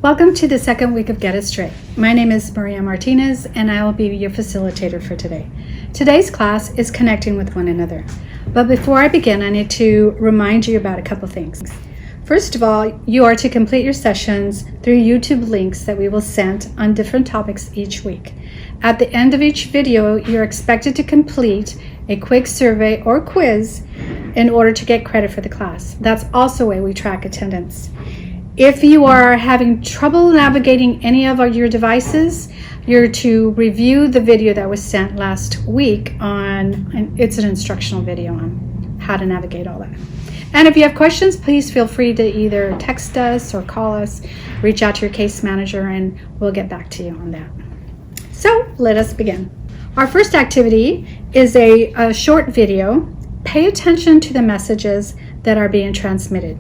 Welcome to the second week of Get It Straight. My name is Maria Martinez and I will be your facilitator for today. Today's class is connecting with one another. But before I begin, I need to remind you about a couple things. First of all, you are to complete your sessions through YouTube links that we will send on different topics each week. At the end of each video, you're expected to complete a quick survey or quiz in order to get credit for the class. That's also a way we track attendance. If you are having trouble navigating any of your devices, you're to review the video that was sent last week it's an instructional video on how to navigate all that. And if you have questions, please feel free to either text us or call us, reach out to your case manager, and we'll get back to you on that. So let us begin. Our first activity is a short video. Pay attention to the messages that are being transmitted.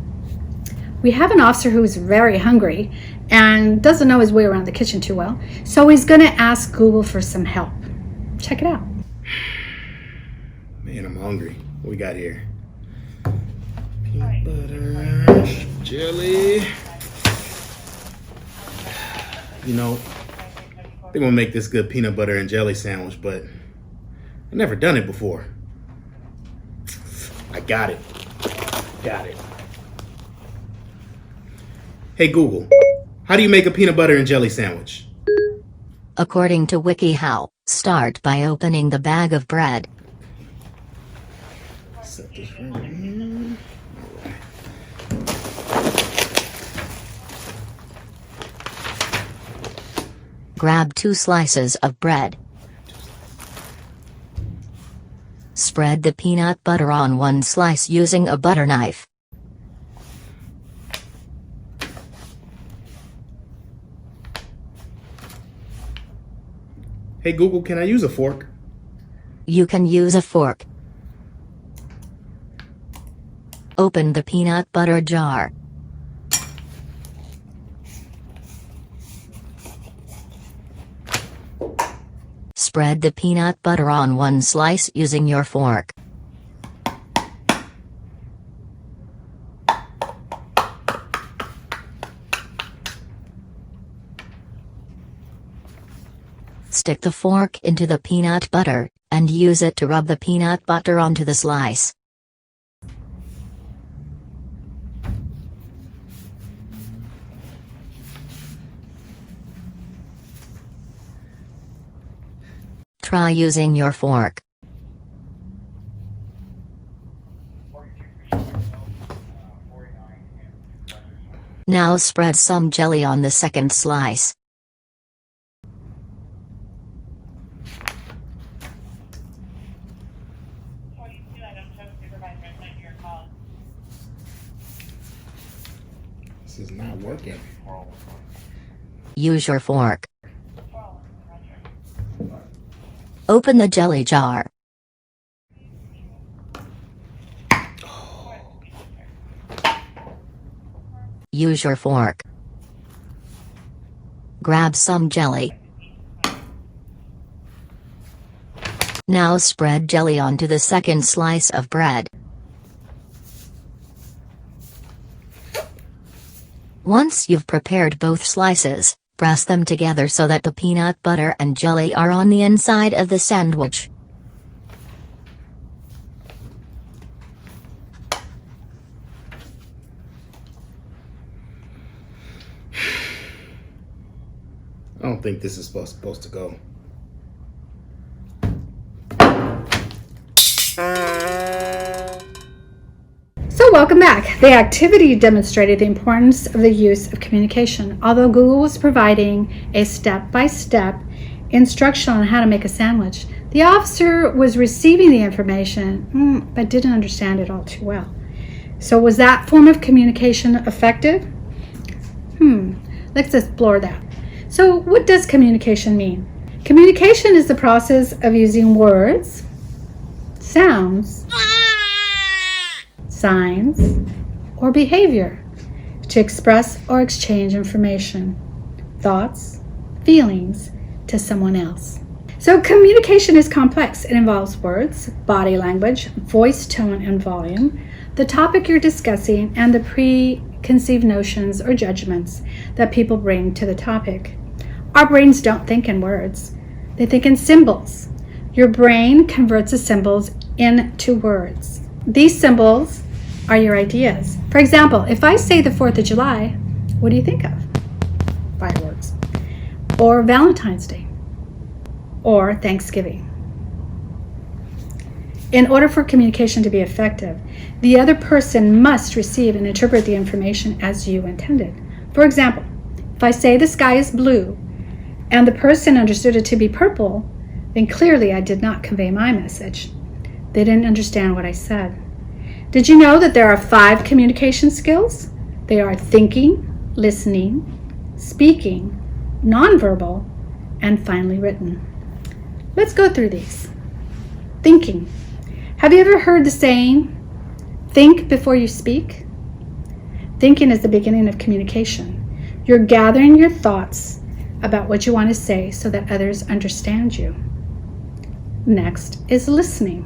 We have an officer who is very hungry and doesn't know his way around the kitchen too well, so he's going to ask Google for some help. Check it out. Man, I'm hungry. What we got here? Peanut butter, jelly. You know, they're going to make this good peanut butter and jelly sandwich, but I've never done it before. I got it. Got it. Hey Google, how do you make a peanut butter and jelly sandwich? According to WikiHow, start by opening the bag of bread. Set this right here. Grab 2 slices of bread. Spread the peanut butter on one slice using a butter knife. Hey Google, can I use a fork? You can use a fork. Open the peanut butter jar. Spread the peanut butter on one slice using your fork. Stick the fork into the peanut butter, and use it to rub the peanut butter onto the slice. Try using your fork. Now spread some jelly on the second slice. This is not working. Use your fork. Open the jelly jar. Use your fork. Grab some jelly. Now spread jelly onto the second slice of bread. Once you've prepared both slices, press them together so that the peanut butter and jelly are on the inside of the sandwich. I don't think this is supposed to go. So welcome back. The activity demonstrated the importance of the use of communication. Although Google was providing a step-by-step instruction on how to make a sandwich, the officer was receiving the information but didn't understand it all too well. So was that form of communication effective? Let's explore that. So what does communication mean? Communication is the process of using words, sounds, signs, or behavior to express or exchange information, thoughts, feelings to someone else. So communication is complex. It involves words, body language, voice tone and volume, the topic you're discussing, and the preconceived notions or judgments that people bring to the topic. Our brains don't think in words. They think in symbols. Your brain converts the symbols into words. These symbols are your ideas. For example, if I say the 4th of July, what do you think of? Fireworks. Or Valentine's Day. Or Thanksgiving. In order for communication to be effective, the other person must receive and interpret the information as you intended. For example, if I say the sky is blue and the person understood it to be purple, then clearly I did not convey my message. They didn't understand what I said. Did you know that there are 5 communication skills? They are thinking, listening, speaking, nonverbal, and finally written. Let's go through these. Thinking. Have you ever heard the saying, think before you speak? Thinking is the beginning of communication. You're gathering your thoughts about what you want to say so that others understand you. Next is listening.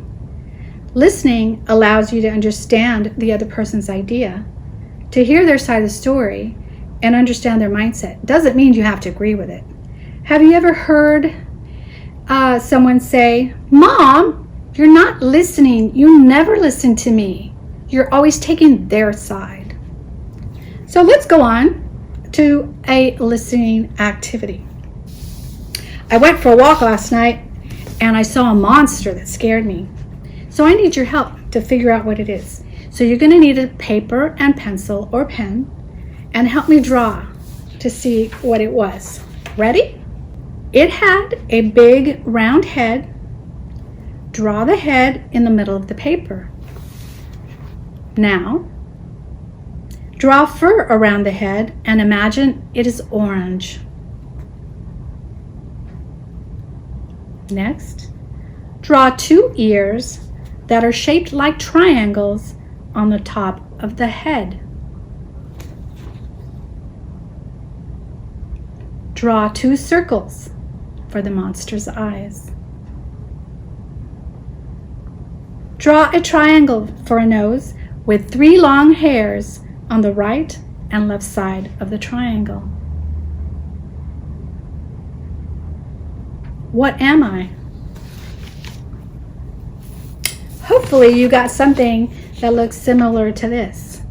Listening allows you to understand the other person's idea, to hear their side of the story, and understand their mindset. Doesn't mean you have to agree with it. Have you ever heard someone say, Mom, you're not listening. You never listen to me. You're always taking their side. So let's go on to a listening activity. I went for a walk last night and I saw a monster that scared me. So I need your help to figure out what it is. So you're going to need a paper and pencil or pen and help me draw to see what it was. Ready? It had a big round head. Draw the head in the middle of the paper. Now, draw fur around the head and imagine it is orange. Next, draw 2 ears that are shaped like triangles on the top of the head. Draw 2 circles for the monster's eyes. Draw a triangle for a nose with 3 long hairs on the right and left side of the triangle. What am I? Hopefully you got something that looks similar to this.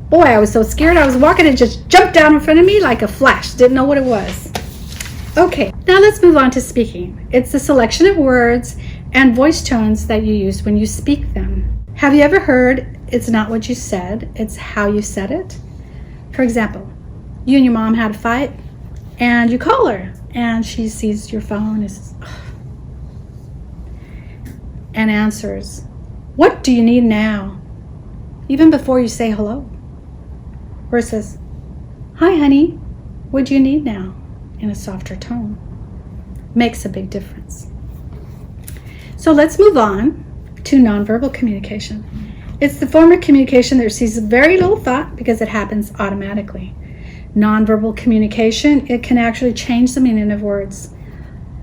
Boy, I was so scared. I was walking and just jumped down in front of me like a flash. Didn't know what it was. Okay, now let's move on to speaking. It's the selection of words and voice tones that you use when you speak them. Have you ever heard, it's not what you said, it's how you said it? For example, you and your mom had a fight and you call her and she sees your phone and answers, what do you need now? Even before you say hello. Versus, hi honey, what do you need now? In a softer tone. Makes a big difference. So let's move on to nonverbal communication. It's the form of communication that receives very little thought because it happens automatically. Nonverbal communication, it can actually change the meaning of words.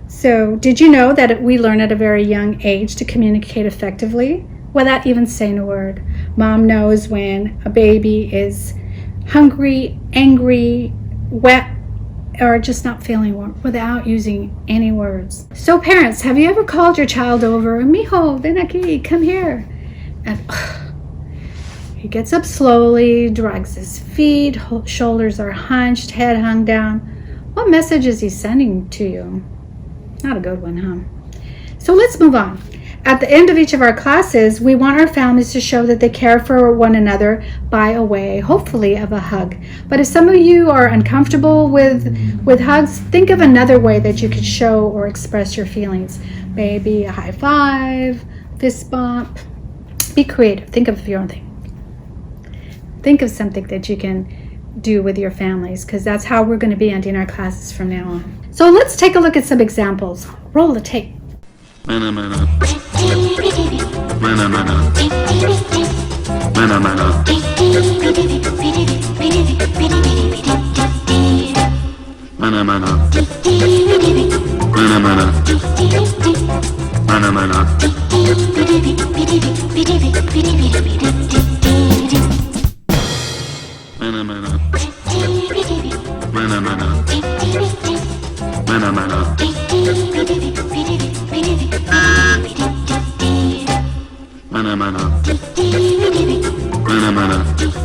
So did you know that we learn at a very young age to communicate effectively without even saying a word? Mom knows when a baby is hungry, angry, wet, or just not feeling warm without using any words. So parents, have you ever called your child over, mijo, ven aquí, come here? And he gets up slowly, drags his feet, shoulders are hunched, head hung down. What message is he sending to you? Not a good one, huh? So let's move on. At the end of each of our classes, we want our families to show that they care for one another by a way, hopefully, of a hug. But if some of you are uncomfortable with hugs, think of another way that you could show or express your feelings. Maybe a high five, fist bump. Be creative. Think of your own thing. Think of something that you can do with your families, because that's how we're going to be ending our classes from now on. So let's take a look at some examples. Roll the tape. Mana mana. Mana mana. Mana mana. Mana mana. Mana mana. Mana mana.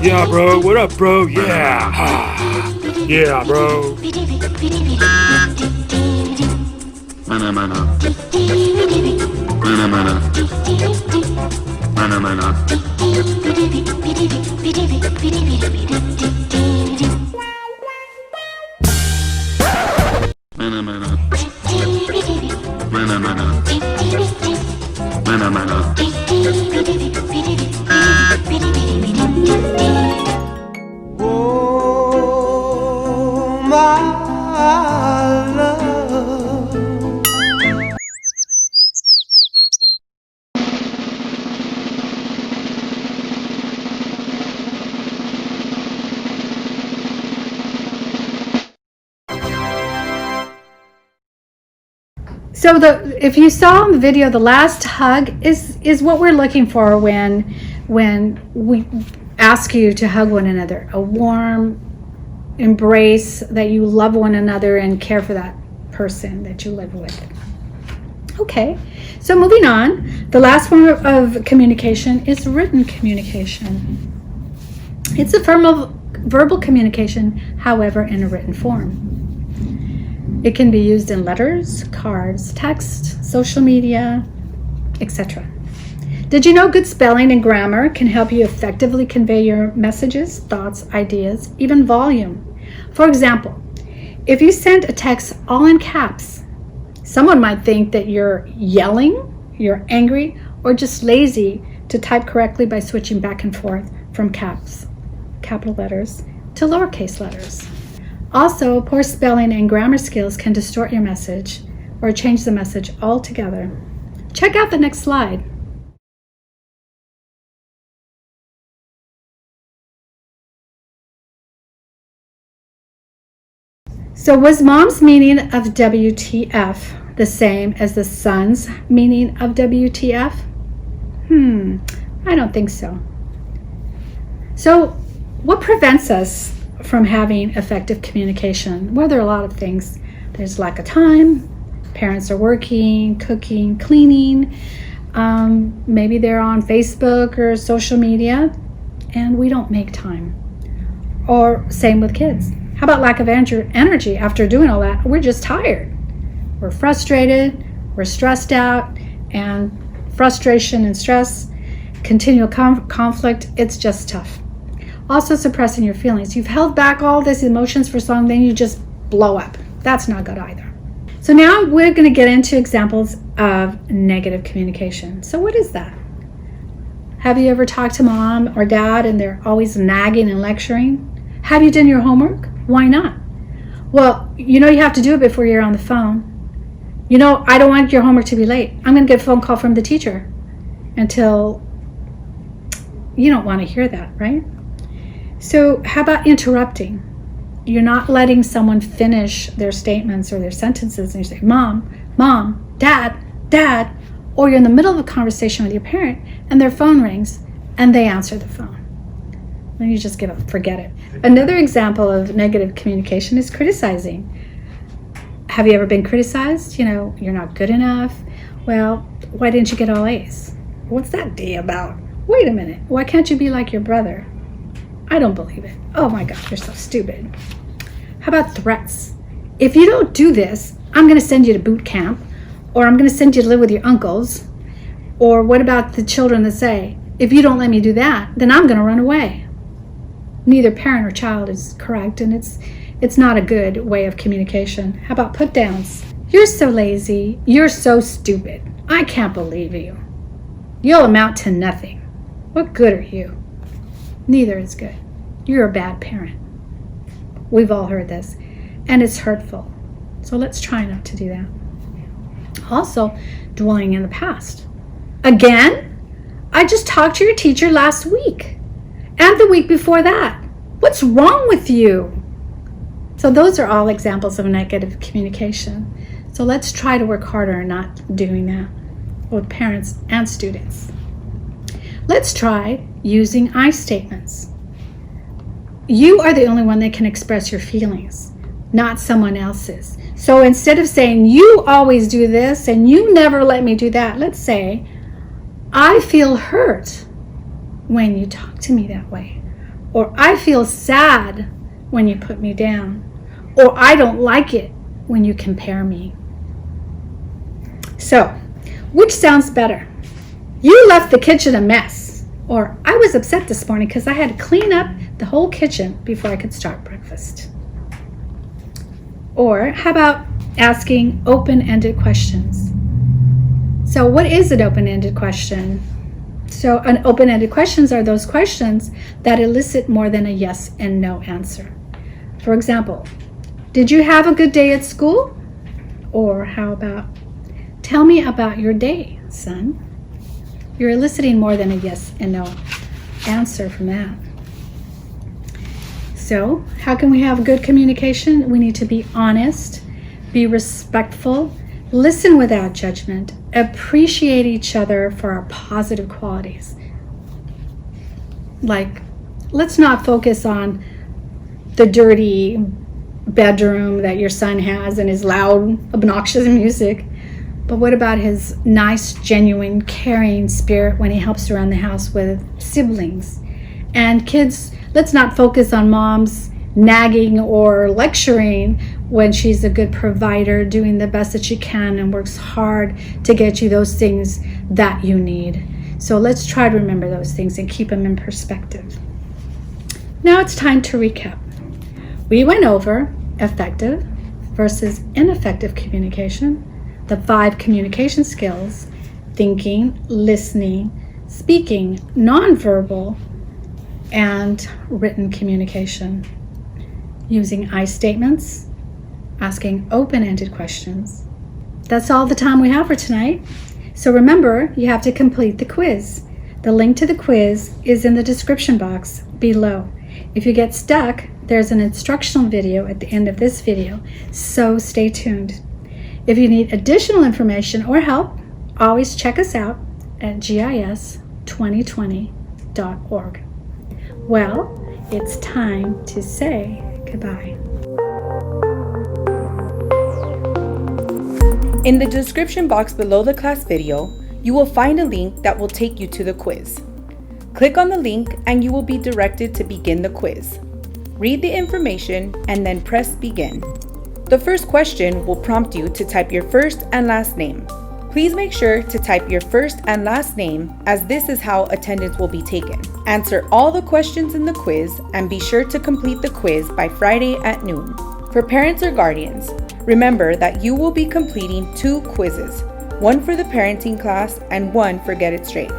Yeah, bro. What up, bro? Yeah. Yeah, bro. Oh, my love. So if you saw in the video, the last hug is what we're looking for when we ask you to hug one another. A warm embrace that you love one another and care for that person that you live with. Okay, so moving on, the last form of communication is written communication. It's a form of verbal communication, however, in a written form. It can be used in letters, cards, text, social media, etc. Did you know good spelling and grammar can help you effectively convey your messages, thoughts, ideas, even volume? For example, if you sent a text all in caps, someone might think that you're yelling, you're angry, or just lazy to type correctly by switching back and forth from caps, capital letters, to lowercase letters. Also, poor spelling and grammar skills can distort your message or change the message altogether. Check out the next slide. So was mom's meaning of WTF the same as the son's meaning of WTF? I don't think so. So what prevents us from having effective communication? Well, there are a lot of things. There's lack of time, parents are working, cooking, cleaning, maybe they're on Facebook or social media and we don't make time. Or same with kids. How about lack of energy after doing all that? We're just tired. We're frustrated, we're stressed out, and frustration and stress, continual conflict, it's just tough. Also suppressing your feelings. You've held back all these emotions for so long, then you just blow up. That's not good either. So now we're going to get into examples of negative communication. So what is that? Have you ever talked to mom or dad and they're always nagging and lecturing? Have you done your homework? Why not? Well, you know you have to do it before you're on the phone. You know, I don't want your homework to be late. I'm going to get a phone call from the teacher. Until you don't want to hear that, right? So how about interrupting? You're not letting someone finish their statements or their sentences and you say, Mom, Dad, or you're in the middle of a conversation with your parent and their phone rings and they answer the phone. Then you just give up, forget it. Another example of negative communication is criticizing. Have you ever been criticized? You know, you're not good enough. Well, why didn't you get all A's? What's that day about? Wait a minute, why can't you be like your brother? I don't believe it. Oh my gosh, you're so stupid. How about threats? If you don't do this, I'm going to send you to boot camp, or I'm going to send you to live with your uncles. Or what about the children that say, if you don't let me do that, then I'm going to run away? Neither parent or child is correct, and it's not a good way of communication. How about put downs? You're so lazy. You're so stupid. I can't believe you. You'll amount to nothing. What good are you? Neither is good. You're a bad parent. We've all heard this, and it's hurtful. So let's try not to do that. Also, dwelling in the past. Again? I just talked to your teacher last week, and the week before that. What's wrong with you? So those are all examples of negative communication. So let's try to work harder on not doing that with parents and students. Let's try using I statements. You are the only one that can express your feelings, not someone else's. So instead of saying, you always do this and you never let me do that, let's say, I feel hurt when you talk to me that way. Or I feel sad when you put me down. Or I don't like it when you compare me. So, which sounds better? You left the kitchen a mess. Or I was upset this morning because I had to clean up the whole kitchen before I could start breakfast. Or how about asking open-ended questions? So what is an open-ended question? So an open-ended questions are those questions that elicit more than a yes and no answer. For example, did you have a good day at school? Or how about, tell me about your day, son. You're eliciting more than a yes and no answer from that. So how can we have good communication? We need to be honest, be respectful, listen without judgment, appreciate each other for our positive qualities. Like, let's not focus on the dirty bedroom that your son has and his loud, obnoxious music. But what about his nice, genuine, caring spirit when he helps around the house with siblings? And kids, let's not focus on mom's nagging or lecturing when she's a good provider, doing the best that she can and works hard to get you those things that you need. So let's try to remember those things and keep them in perspective. Now it's time to recap. We went over effective versus ineffective communication, the 5 communication skills: thinking, listening, speaking, nonverbal, and written communication. Using I statements, asking open-ended questions. That's all the time we have for tonight. So remember, you have to complete the quiz. The link to the quiz is in the description box below. If you get stuck, there's an instructional video at the end of this video, so stay tuned. If you need additional information or help, always check us out at GIS2020.org. Well, it's time to say goodbye. In the description box below the class video, you will find a link that will take you to the quiz. Click on the link and you will be directed to begin the quiz. Read the information and then press begin. The first question will prompt you to type your first and last name. Please make sure to type your first and last name, as this is how attendance will be taken. Answer all the questions in the quiz and be sure to complete the quiz by Friday at noon. For parents or guardians, remember that you will be completing 2 quizzes, one for the parenting class and one for Get It Straight.